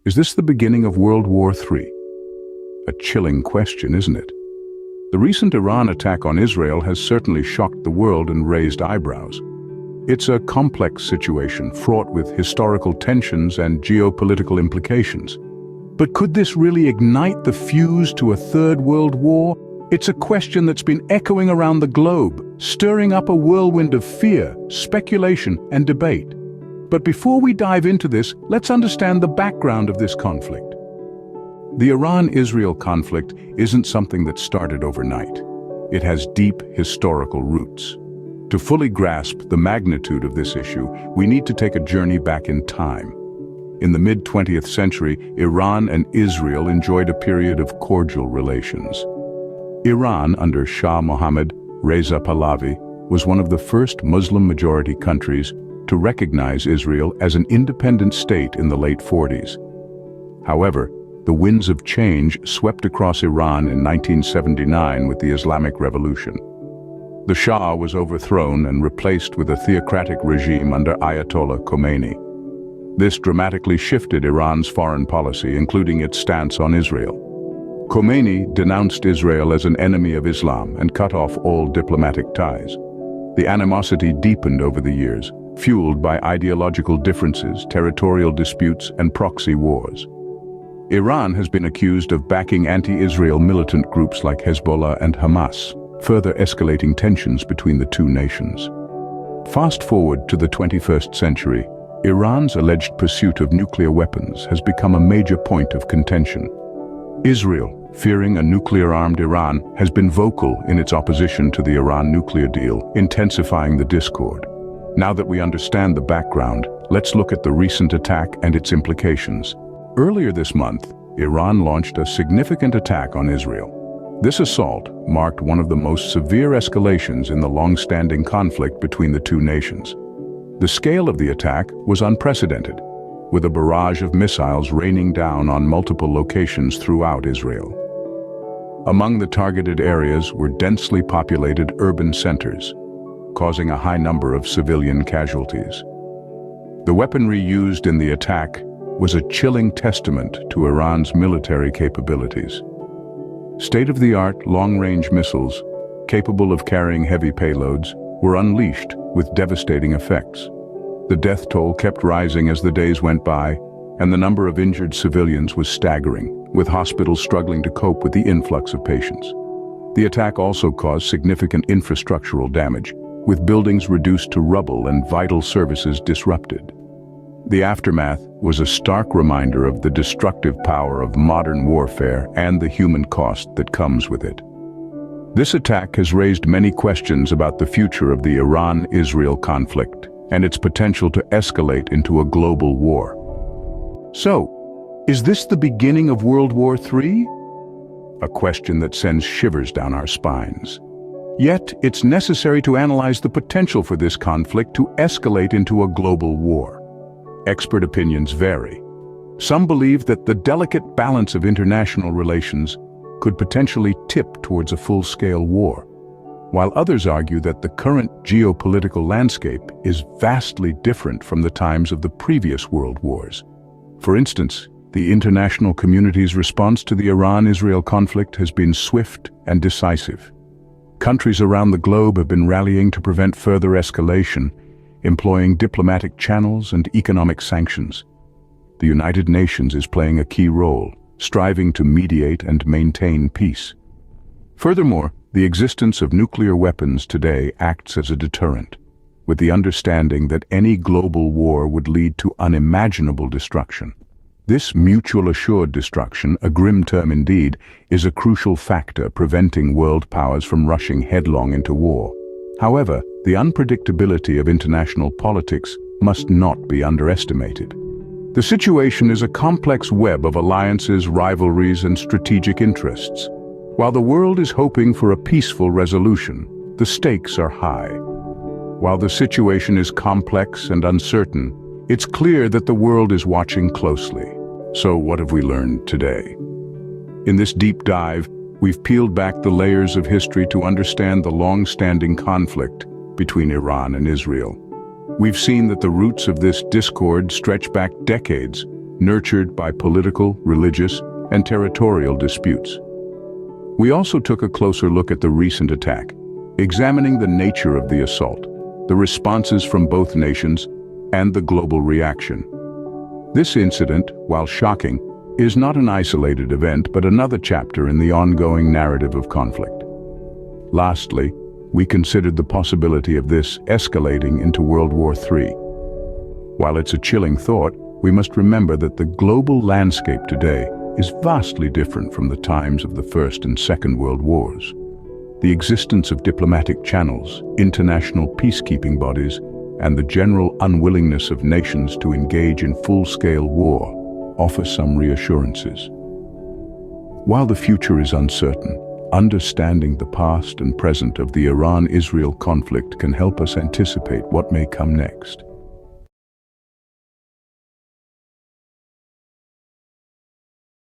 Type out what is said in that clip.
Is this the beginning of World War III? A chilling question, isn't it? The recent Iran attack on Israel has certainly shocked the world and raised eyebrows. It's a complex situation fraught with historical tensions and geopolitical implications. But could this really ignite the fuse to a third world war? It's a question that's been echoing around the globe, stirring up a whirlwind of fear, speculation, and debate. But before we dive into this, let's understand the background of this conflict. The Iran-Israel conflict isn't something that started overnight. It has deep historical roots. To fully grasp the magnitude of this issue, we need to take a journey back in time. In the mid-20th century, Iran and Israel enjoyed a period of cordial relations. Iran, under Shah Mohammad Reza Pahlavi, was one of the first Muslim-majority countries to recognize Israel as an independent state in the late 40s. However, the winds of change swept across Iran in 1979 with the Islamic Revolution. The Shah was overthrown and replaced with a theocratic regime under Ayatollah Khomeini. This dramatically shifted Iran's foreign policy, including its stance on Israel. Khomeini denounced Israel as an enemy of Islam and cut off all diplomatic ties. The animosity deepened over the years, fueled by ideological differences, territorial disputes, and proxy wars. Iran has been accused of backing anti-Israel militant groups like Hezbollah and Hamas, further escalating tensions between the two nations. Fast forward to the 21st century, Iran's alleged pursuit of nuclear weapons has become a major point of contention. Israel, fearing a nuclear-armed Iran, has been vocal in its opposition to the Iran nuclear deal, intensifying the discord. Now that we understand the background, let's look at the recent attack and its implications. Earlier this month, Iran launched a significant attack on Israel. This assault marked one of the most severe escalations in the long-standing conflict between the two nations. The scale of the attack was unprecedented, with a barrage of missiles raining down on multiple locations throughout Israel. Among the targeted areas were densely populated urban centers, causing a high number of civilian casualties. The weaponry used in the attack was a chilling testament to Iran's military capabilities. State-of-the-art long-range missiles, capable of carrying heavy payloads, were unleashed with devastating effects. The death toll kept rising as the days went by, and the number of injured civilians was staggering, with hospitals struggling to cope with the influx of patients. The attack also caused significant infrastructural damage, with buildings reduced to rubble and vital services disrupted. The aftermath was a stark reminder of the destructive power of modern warfare and the human cost that comes with it. This attack has raised many questions about the future of the Iran-Israel conflict and its potential to escalate into a global war. So, is this the beginning of World War III? A question that sends shivers down our spines. Yet, it's necessary to analyze the potential for this conflict to escalate into a global war. Expert opinions vary. Some believe that the delicate balance of international relations could potentially tip towards a full-scale war, while others argue that the current geopolitical landscape is vastly different from the times of the previous world wars. For instance, the international community's response to the Iran-Israel conflict has been swift and decisive. Countries around the globe have been rallying to prevent further escalation, employing diplomatic channels and economic sanctions. The United Nations is playing a key role, striving to mediate and maintain peace. Furthermore, the existence of nuclear weapons today acts as a deterrent, with the understanding that any global war would lead to unimaginable destruction. This mutual assured destruction, a grim term indeed, is a crucial factor preventing world powers from rushing headlong into war. However, the unpredictability of international politics must not be underestimated. The situation is a complex web of alliances, rivalries, and strategic interests. While the world is hoping for a peaceful resolution, the stakes are high. While the situation is complex and uncertain, it's clear that the world is watching closely. So what have we learned today? In this deep dive, we've peeled back the layers of history to understand the long-standing conflict between Iran and Israel. We've seen that the roots of this discord stretch back decades, nurtured by political, religious, and territorial disputes. We also took a closer look at the recent attack, examining the nature of the assault, the responses from both nations, and the global reaction. This incident, while shocking, is not an isolated event but another chapter in the ongoing narrative of conflict. Lastly, we considered the possibility of this escalating into World War III. While it's a chilling thought, we must remember that the global landscape today is vastly different from the times of the First and Second World Wars. The existence of diplomatic channels, international peacekeeping bodies, and the general unwillingness of nations to engage in full-scale war offer some reassurances. While the future is uncertain, understanding the past and present of the Iran-Israel conflict can help us anticipate what may come next.